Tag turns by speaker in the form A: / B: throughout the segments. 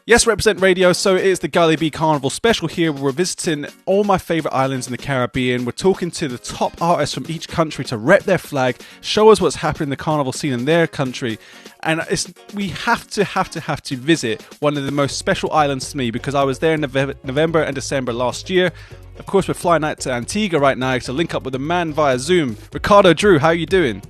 A: Yes, Represent Radio, so it is the Gully Carnival special here. We're visiting all my favourite islands in the Caribbean. We're talking to the top artists from each country to rep their flag, show us what's happening in the carnival scene in their country. And we have to visit one of the most special islands to me, because I was there in November and December last year. Of course, we're flying out to Antigua right now to link up with a man via Zoom. Ricardo Drue, how are you doing?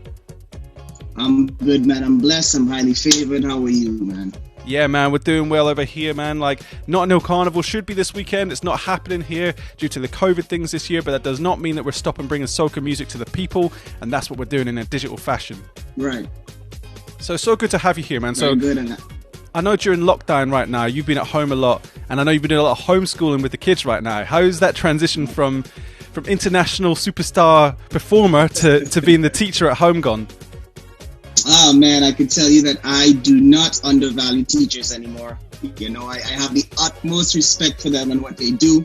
B: I'm good, man. I'm blessed. I'm highly favoured. How are you, man?
A: Yeah, man, we're doing well over here, man. Like, Not No Carnival should be this weekend. It's not happening here due to the COVID things this year, but that does not mean that we're stopping bringing soca music to the people, and that's what we're doing in a digital fashion.
B: Right.
A: So good to have you here, man.
B: Very good.
A: I know during lockdown right now, you've been at home a lot, and I know you've been doing a lot of homeschooling with the kids right now. How's that transition from international superstar performer to being the teacher at home gone?
B: Oh, man, I can tell you that I do not undervalue teachers anymore. You know, I have the utmost respect for them and what they do.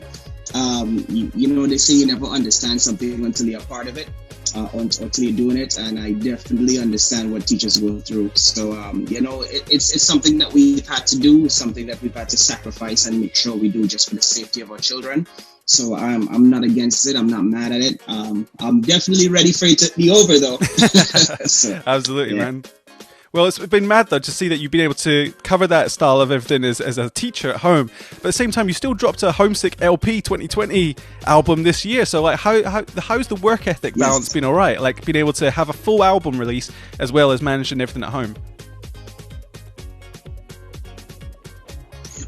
B: You know, they say you never understand something until you're a part of it, until you're doing it. And I definitely understand what teachers go through. So, you know, it's something that we've had to do, something that we've had to sacrifice and make sure we do just for the safety of our children. So I'm not against it. I'm not mad at it. I'm definitely ready for it to be over, though. So,
A: absolutely, yeah. Man. Well, it's been mad, though, to see that you've been able to cover that style of everything as a teacher at home. But at the same time, you still dropped a Homesick LP 2020 album this year. So, like, how's the work ethic balance been all right? Like, being able to have a full album release as well as managing everything at home?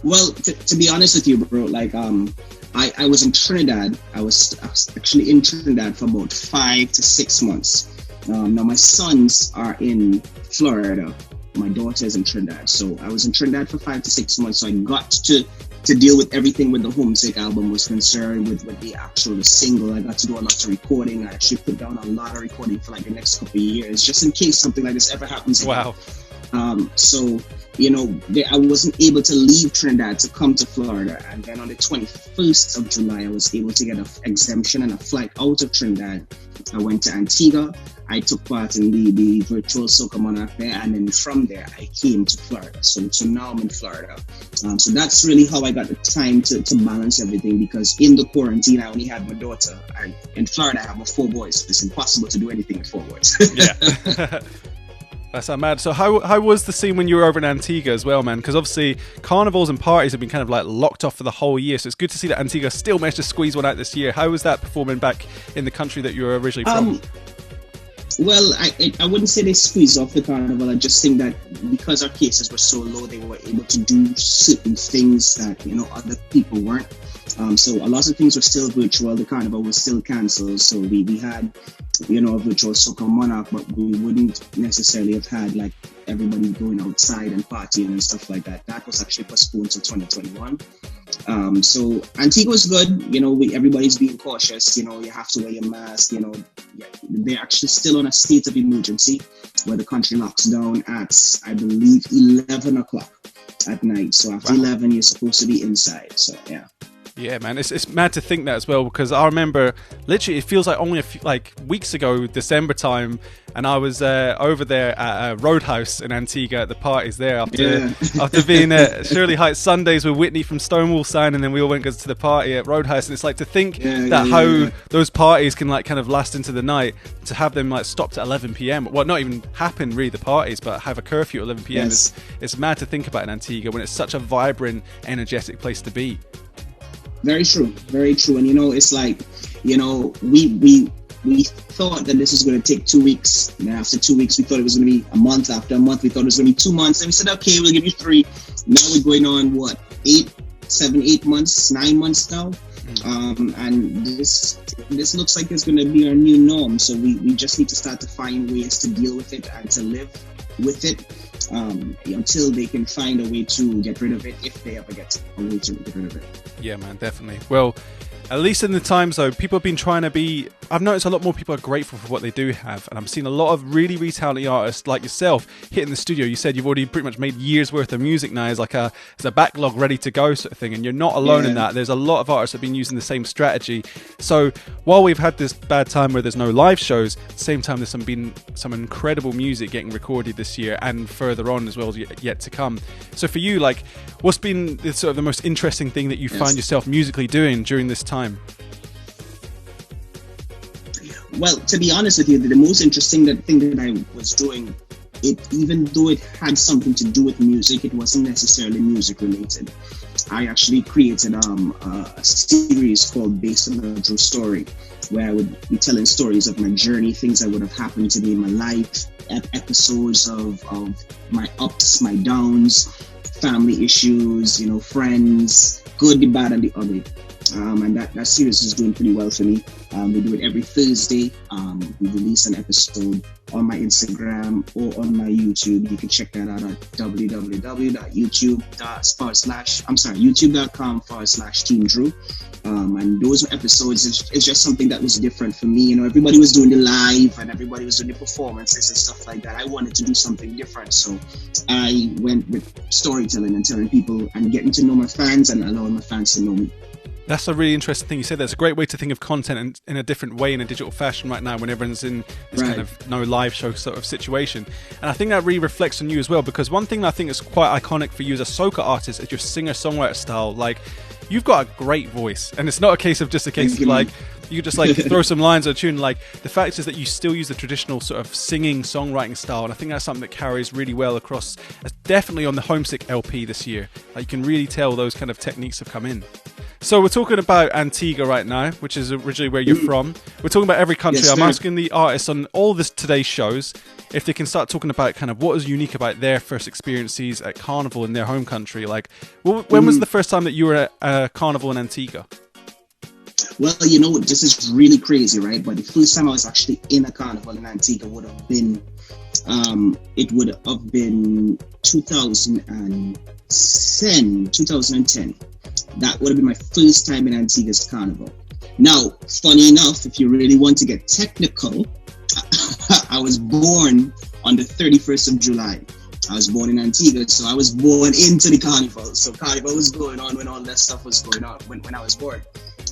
B: Well, to be honest with you, bro, like, I was in Trinidad. I was actually in Trinidad for about 5 to 6 months. Now my sons are in Florida. My daughter is in Trinidad. So I was in Trinidad for 5 to 6 months. So I got to deal with everything with the Homesick album was concerned, with the single. I got to do a lot of recording. I actually put down a lot of recording for like the next couple of years, just in case something like this ever happens again.
A: Wow.
B: So, you know, I wasn't able to leave Trinidad to come to Florida. And then on the 21st of July, I was able to get an exemption and a flight out of Trinidad. I went to Antigua. I took part in the virtual Soca Monarch there. And then from there, I came to Florida. So now I'm in Florida. So that's really how I got the time to balance everything. Because in the quarantine, I only had my daughter. In Florida, I have my 4 boys. It's impossible to do anything with 4 boys.
A: Yeah. That's not mad. So how was the scene when you were over in Antigua as well, man? Because obviously carnivals and parties have been kind of like locked off for the whole year. So it's good to see that Antigua still managed to squeeze one out this year. How was that performing back in the country that you were originally from?
B: Well, I wouldn't say they squeezed off the carnival. I just think that because our cases were so low, they were able to do certain things that, you know, other people weren't. So a lot of things were still virtual. The carnival was still cancelled. So we had, you know, a virtual Soca Monarch, but we wouldn't necessarily have had like everybody going outside and partying and stuff like that. That was actually postponed to 2021. So Antigua's good. You know, everybody's being cautious. You know, you have to wear your mask. You know, they're actually still on a state of emergency where the country locks down at, I believe, 11 o'clock at night. So after 11, you're supposed to be inside. So, yeah.
A: Yeah, man, it's mad to think that as well, because I remember literally it feels like only a few weeks ago, December time, and I was over there at Roadhouse in Antigua at the parties there after being at Shirley Heights Sundays with Whitney from Stonewall Sound, and then we all went to the party at Roadhouse, and it's like to think how those parties can like kind of last into the night, to have them like stopped at 11 p.m. Well, not even happen really the parties, but have a curfew at 11 p.m. It's mad to think about in Antigua when it's such a vibrant, energetic place to be.
B: Very true, very true. And, you know, it's like, you know, we thought that this was going to take 2 weeks. And after 2 weeks, we thought it was going to be a month. After a month, we thought it was going to be 2 months. And we said, okay, we'll give you 3. Now we're going on, 8 months, 9 months now. And this looks like it's going to be our new norm. So we just need to start to find ways to deal with it and to live with it until they can find a way to get rid of it, if they ever get a way to get rid of it.
A: Yeah, man, definitely. Well, At least in the times though, people have been trying to be, I've noticed a lot more people are grateful for what they do have, and I'm seeing a lot of really, really talented artists like yourself hitting the studio. You said you've already pretty much made years worth of music now. It's like it's a backlog ready to go sort of thing, and you're not alone in that. There's a lot of artists that have been using the same strategy. So while we've had this bad time where there's no live shows, at the same time there's been some incredible music getting recorded this year and further on as well yet to come. So for you, like, what's been the, sort of the most interesting thing that you find yourself musically doing during this time?
B: Well, to be honest with you, the most interesting thing that I was doing, even though it had something to do with music, it wasn't necessarily music related. I actually created a series called Based on a True Story, where I would be telling stories of my journey, things that would have happened to me in my life, episodes of my ups, my downs, family issues, friends, good, the bad, and the ugly. And that series is doing pretty well for me. We do it every Thursday. We release an episode on my Instagram or on my YouTube. You can check that out at youtube.com/Team Drue. And those episodes is just something that was different for me. Everybody was doing the live and everybody was doing the performances and stuff like that. I wanted to do something different, so I went with storytelling and telling people and getting to know my fans and allowing my fans to know me.
A: That's a really interesting thing you said. That's a great way to think of content in a different way, in a digital fashion right now when everyone's in this kind of no live show sort of situation. And I think that really reflects on you as well, because one thing that I think is quite iconic for you as a soca artist is your singer-songwriter style. Like, you've got a great voice, and it's not a case of like you just like throw some lines or a tune. Like, the fact is that you still use the traditional sort of singing songwriting style, and I think that's something that carries really well across, definitely on the Homesick LP this year. Like, you can really tell those kind of techniques have come in. So we're talking about Antigua right now, which is originally where you're from. We're talking about every country. I'm asking the artists on all today's shows if they can start talking about kind of what is unique about their first experiences at Carnival in their home country. Like, when was the first time that you were at a Carnival in Antigua?
B: Well, this is really crazy, right? But the first time I was actually in a Carnival in Antigua would have been 2010. That would have been my first time in Antigua's Carnival. Now, funny enough, if you really want to get technical, I was born on the 31st of July. I was born in Antigua, so I was born into the Carnival. So Carnival was going on when all that stuff was going on, when I was born.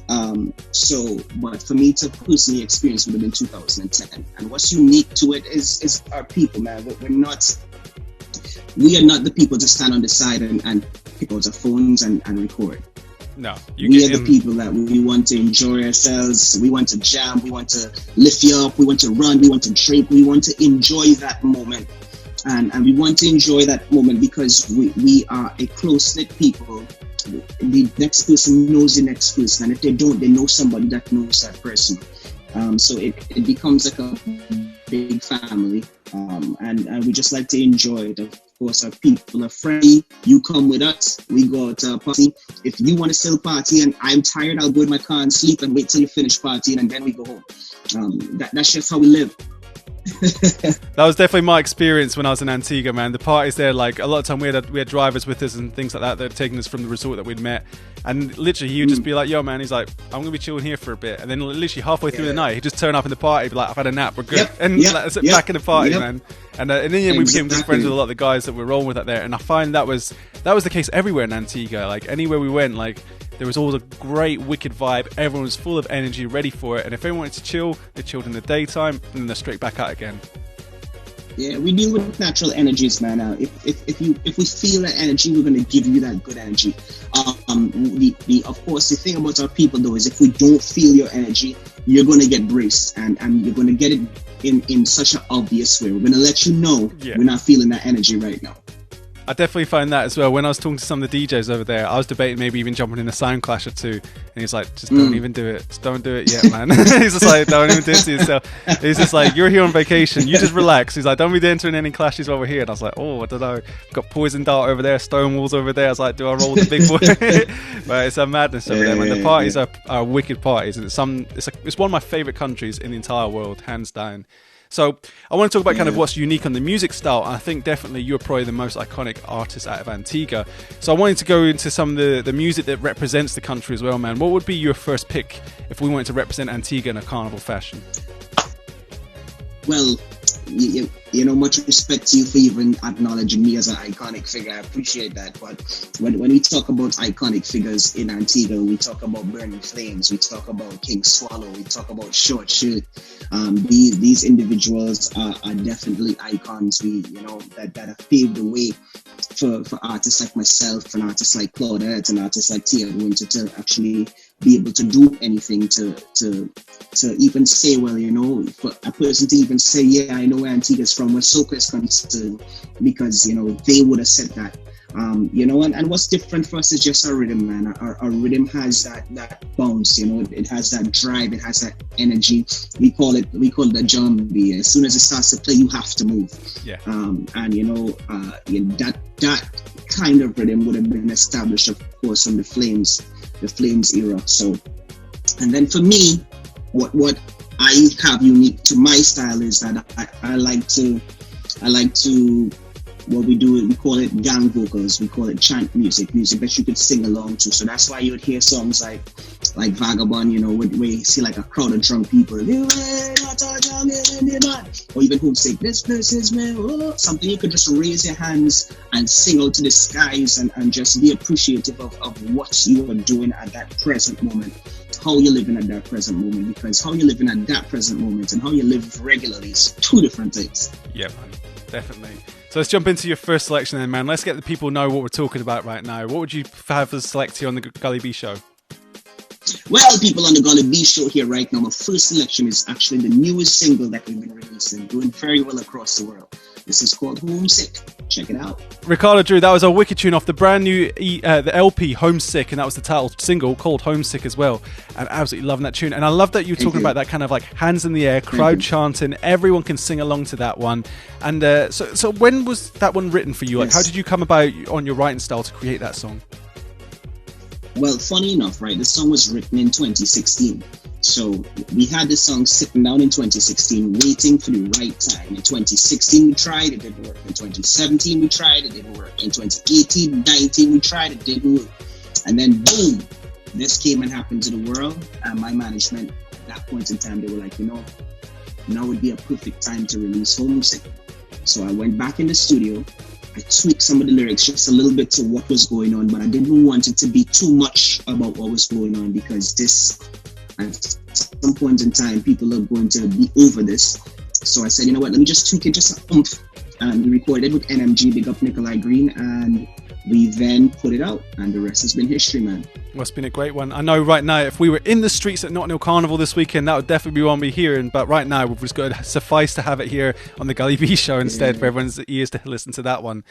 B: But for me to personally experience would have been 2010. And what's unique to it is our people, man. We are not the people to stand on the side and pick out our phones and record.
A: No,
B: we are the people that we want to enjoy ourselves. We want to jam. We want to lift you up. We want to run. We want to drink. We want to enjoy that moment. And we want to enjoy that moment because we are a close-knit people. The next person knows the next person. And if they don't, they know somebody that knows that person. So it becomes like a big family. And we just like to enjoy it. Of course, our people are friendly. You come with us. We go out to a party. If you want to still party and I'm tired, I'll go in my car and sleep and wait till you finish partying and then we go home. That's just how we live.
A: That was definitely my experience when I was in Antigua, man. The parties there, like, a lot of time we had drivers with us and things like that had taken us from the resort that we'd met, and literally he would just be like, yo man, he's like, I'm gonna be chilling here for a bit, and then literally halfway through the night he'd just turn up in the party, be like, I've had a nap, we're good, back in the party, man. And in the end we became good friends with a lot of the guys that we're rolling with out there, and I find that was the case everywhere in Antigua. Like, anywhere we went, like, there was always a great wicked vibe. Everyone was full of energy, ready for it, and if everyone wanted to chill, they chilled in the daytime and then they're straight back out again.
B: Yeah, we deal with natural energies, man. If we feel that energy, we're going to give you that good energy. Of course, the thing about our people though is if we don't feel your energy, you're going to get braced, and you're going to get it in such an obvious way. We're going to let you know we're not feeling that energy right now.
A: I definitely find that as well. When I was talking to some of the DJs over there, I was debating maybe even jumping in a sound clash or two, and he's like, just don't even do it. Just don't do it yet, man. He's just like, don't even do it to yourself. He's just like, you're here on vacation, you just relax. He's like, don't be entering any clashes while we're here. And I was like, I don't know, got Poison Dart over there, Stonewalls over there. I was like, do I roll with the big boy? But it's a madness over there, man. The parties are wicked parties, and it's one of my favourite countries in the entire world, hands down. So I want to talk about kind of what's unique on the music style. I think definitely you're probably the most iconic artist out of Antigua. So I wanted to go into some of the music that represents the country as well, man. What would be your first pick if we wanted to represent Antigua in a carnival fashion?
B: Well, you know, much respect to you for even acknowledging me as an iconic figure. I appreciate that. But when we talk about iconic figures in Antigua, we talk about Burning Flames, we talk about King Swallow, we talk about Short Shirt. These individuals are definitely icons. That have paved the way for artists like myself, and artists like Claudette, and artists like Tia Winter to actually be able to do anything to even say, well, you know, for a person to even say, yeah, I know where Antigua is from, where Soca is concerned, because, you know, they would have said that. You know, and what's different for us is just our rhythm, man. Our rhythm has that bounce, you know, it has that drive, it has that energy. We call it the jumbie. As soon as it starts to play, you have to move. Yeah. And you know, that kind of rhythm would have been established, of course, from the Flames era. So, and then for me, what I have unique to my style is that I like to what we do, we call it gang vocals, we call it chant music that you could sing along to. So that's why you would hear songs like Vagabond, you know, where you see like a crowd of drunk people, or even Homesick, this place is me, something you could just raise your hands and sing out to the skies and just be appreciative of what you are doing at that present moment, how you're living at that present moment, because how you're living at that present moment and how you live regularly is two different things.
A: Yeah, man, definitely. So let's jump into your first selection then, man. Let's get the people know what we're talking about right now. What would you have as select here on the Gully B show?
B: Well, people on the Gully B show here right now, my first selection is actually the newest single that we've been releasing, doing very well across the world. This is called Homesick. Check it out.
A: Ricardo Drue, that was a wicked tune off the brand new the LP Homesick, and that was the title single called Homesick as well. And absolutely loving that tune. And I love that you're talking about that kind of like hands in the air, crowd chanting. Everyone can sing along to that one. And so when was that one written for you? Like, how did you come about on your writing style to create that song?
B: Well, funny enough, right, the song was written in 2016. So we had the song sitting down in 2016, waiting for the right time. In 2016, we tried, it didn't work. In 2017, we tried, it didn't work. In 2018, 19, we tried, it didn't work. And then boom, this came and happened to the world. And my management, at that point in time, they were like, you know, now would be a perfect time to release Homesick. So I went back in the studio. I tweaked some of the lyrics just a little bit to what was going on, but I didn't want it to be too much about what was going on, because this, at some point in time, people are going to be over this. So I said, you know what, let me just tweak it just a oomph. And we recorded with NMG, big up Nikolai Green, and we then put it out, and the rest has been history, man.
A: Well, it's been a great one. I know right now, if we were in the streets at Notting Hill Carnival this weekend, that would definitely be one we're hearing. But right now, we've just got to suffice to have it here on the Gully B show instead for everyone's ears to listen to that one.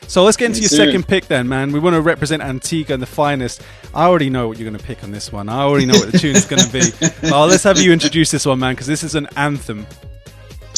A: So let's get into your second pick then, man. We want to represent Antigua in the finest. I already know what you're going to pick on this one. I already know what the tune's going to be. Let's have you introduce this one, man, because this is an anthem.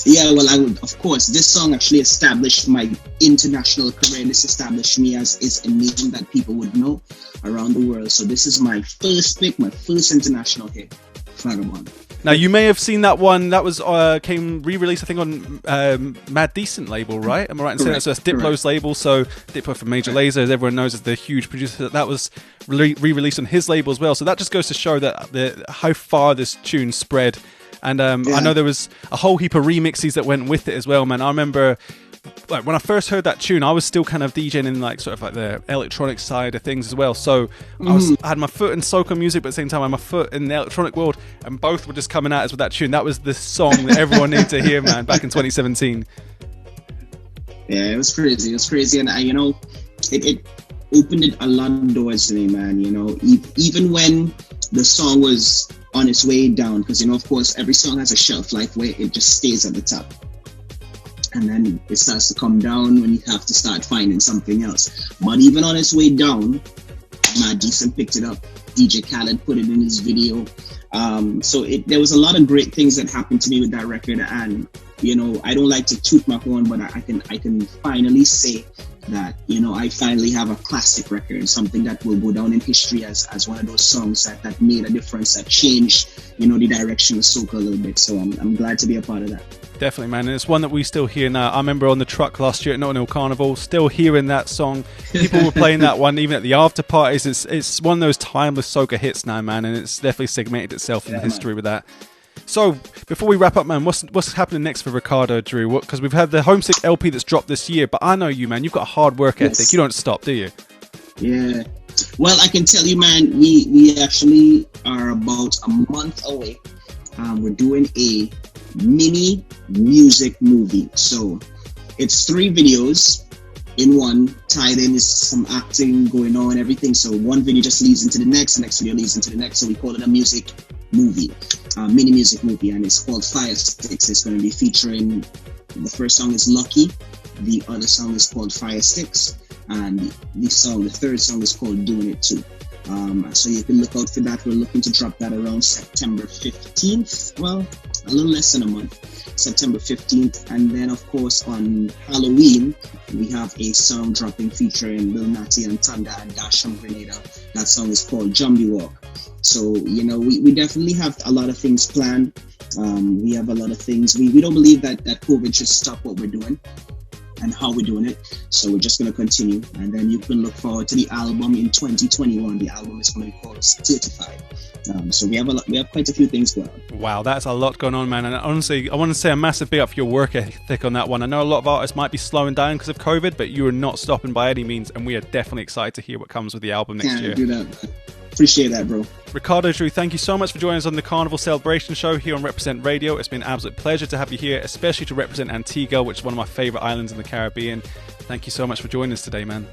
B: Yeah, well, I would, of course, this song actually established my international career. This established me as a name that people would know around the world. So this is my first pick, my first international hit, Vagabond.
A: Now, you may have seen that one. That was came re-released, I think, on Mad Decent label, right? Am I right in saying that? So that's Diplo's label. So Diplo from Major Lazer, as everyone knows, is the huge producer. That was re-released on his label as well. So that just goes to show that how far this tune spread. And I know there was a whole heap of remixes that went with it as well, man. I remember, like, when I first heard that tune, I was still kind of DJing in like sort of like the electronic side of things as well. So I had my foot in soca music, but at the same time I had my foot in the electronic world, and both were just coming at us with that tune. That was the song that everyone needed to hear, man, back in 2017.
B: Yeah, it was crazy. It was crazy, and you know, it opened a lot of doors to me, man. You know, even when the song was on its way down, because, you know, of course, every song has a shelf life where it just stays at the top, and then it starts to come down when you have to start finding something else. But even on its way down, Mad Decent picked it up. DJ Khaled put it in his video. So there was a lot of great things that happened to me with that record, and, you know, I don't like to toot my horn, but I can finally say that, you know, I finally have a classic record, something that will go down in history as one of those songs that made a difference, that changed, you know, the direction of soca a little bit. So I'm glad to be a part of that.
A: Definitely, man. And it's one that we still hear now. I remember on the truck last year at Notting Hill Carnival, still hearing that song. People were playing that one even at the after parties. It's one of those timeless soca hits now, man, and it's definitely segmented itself in history with that. So, before we wrap up, man, what's happening next for Ricardo Drue? Because we've had the Homesick LP that's dropped this year, but I know you, man, you've got a hard work ethic. You don't stop, do you?
B: Yeah. Well, I can tell you, man, we actually are about a month away. We're doing a mini music movie. So it's 3 videos in one, tied in is some acting going on and everything. So one video just leads into the next video leads into the next. So we call it a music movie, mini music movie, and it's called Fire Sticks. It's going to be featuring, the first song is Lucky, the other song is called Fire Sticks, and the third song is called Doing It Too. So you can look out for that. We're looking to drop that around September 15th. Well, a little less than a month, September 15th. And then, of course, on Halloween, we have a song dropping featuring Lil Natty and Tanda and Dash from Grenada. That song is called Jumbie Walk. So, you know, we definitely have a lot of things planned. We have a lot of things. We don't believe that COVID should stop what we're doing and how we're doing it. So we're just going to continue. And then you can look forward to the album in 2021. The album is going to be called Certified. So we have quite a few things going on.
A: Wow, that's a lot going on, man. And honestly, I want to say a massive big up for your work ethic on that one. I know a lot of artists might be slowing down because of COVID, but you are not stopping by any means, and we are definitely excited to hear what comes with the album next year.
B: Do that. Appreciate that, bro.
A: Ricardo Drue, thank you so much for joining us on the Carnival Celebration Show here on Represent Radio. It's been an absolute pleasure to have you here, especially to represent Antigua, which is one of my favourite islands in the Caribbean. Thank you so much for joining us today, man.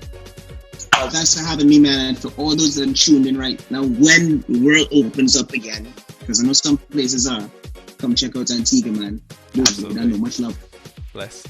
B: Thanks for having me, man. And for all those that are tuned in right now, when the world opens up again, because I know some places are, come check out Antigua, man.
A: Absolutely.
B: Much love.
A: Bless.